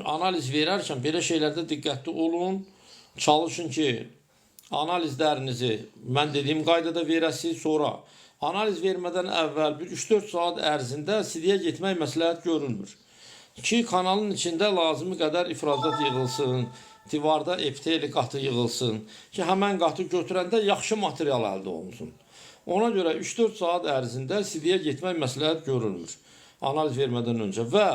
analiz verərkən belə şeylərdə diqqətli olun. Çalışın ki, analizlərinizi mən dediyim qaydada verəsiniz. Sonra analiz vermədən əvvəl bir 3-4 saat ərzində CD-yə getmək məsləhət görülmür. Ki, kanalın içində lazımi qədər ifrazat yığılsın, divarda epiteli qatı yığılsın ki, həmən qatı götürəndə yaxşı material əldə olunsun. Ona görə 3-4 saat ərzində CD-yə getmək məsləhət görülmür analiz vermədən öncə və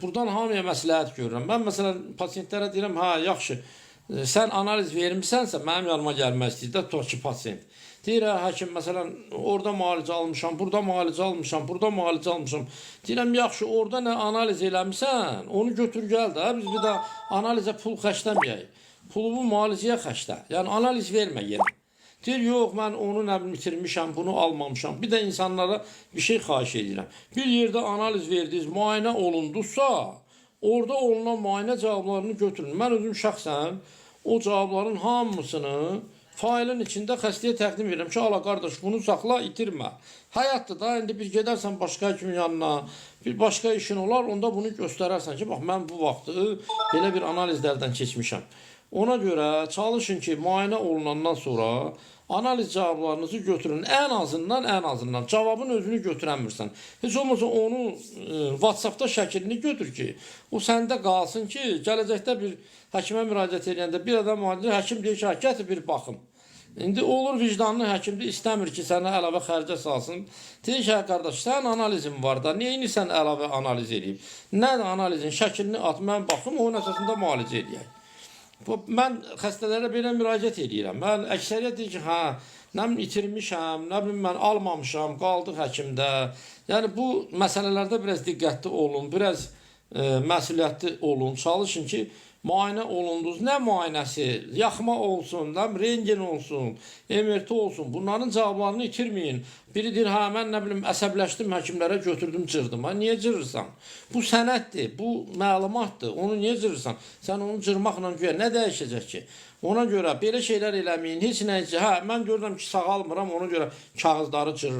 buradan hamıya məsləhət görürəm. Mən məsələn pasientlərə deyirəm, hə, yaxşı, sən analiz vermisənsə, mənim yanıma gəlmək istəyir də, tutaq ki, pasient. Deyir, hə, həkim, məsələn, orada müalicə almışam, burada müalicə almışam, burada müalicə almışam. Deyirəm, yaxşı, orada nə analiz eləmişsən, onu götür gəl də, biz bir də analizə pul xərcləməyək. Pulumu müalicəyə xərclə, yəni analiz vermə yenə. Deyir, yox, mən onu nə bitirmişəm, bunu almamışam. Bir də insanlara bir şey xahiş edirəm. Bir yerdə analiz verdiniz, müayinə olunduzsa, orada olunan müayinə cavablarını götürün. Mən özüm şəxsən o cavabların hamısını failin içində xəstəyə təqdim edirəm ki, ala qardaş, bunu saxla, itirmə. Həyatda da, indi bir gedərsən başqa həkimin yanına, bir başqa işin olar, onda bunu göstərərsən ki, bax, mən bu vaxtı belə bir analizlərdən keçmişəm. Ona görə çalışın ki, müayinə olunandan sonra analiz cavablarınızı götürün. Ən azından cavabın özünü götürəmirsən. Heç olmasa onu WhatsApp'da şəklini götür ki, o səndə qalsın ki, gələcəkdə bir həkimə müraciət edəndə bir adam müalicə, həkim deyir ki, gətir bir baxım. İndi olur vicdanlı həkimdir, istəmir ki, sənə əlavə xərcə salsın. Deyir ki, qardaş, sən analizin var da, neyini sən əlavə analiz edib? Nədir analizin şəklini at, mən baxım, onun əsasında müalicə edəyək. Mən xəstələrə belə müraciət edirəm. Mən əksəriyyət deyir ki, hə, nə bilim itirmişəm, nə bilim mən almamışam, qaldıq həkimdə. Yəni bu məsələlərdə biraz diqqətli olun, biraz məsuliyyətli olun. Çalışın ki, müayinə olundunuz. Nə müayinəsi? Yaxma olsun, rengen olsun, MRT olsun. Bunların cavablarını itirməyin. Biri deyir, hə, mən nə bilim əsəbləşdim, həkimlərə götürdüm, cırdım. Ha, niyə cırırsan? Bu sənətdir, bu məlumatdır. Onu niyə cırırsan? Sən onu cırmaqla güya nə dəyişəcək ki? Ona görə belə şeylər eləməyin. Heç nə, hə, mən görürəm ki, sağalmıram, ona görə kağızları cırırım.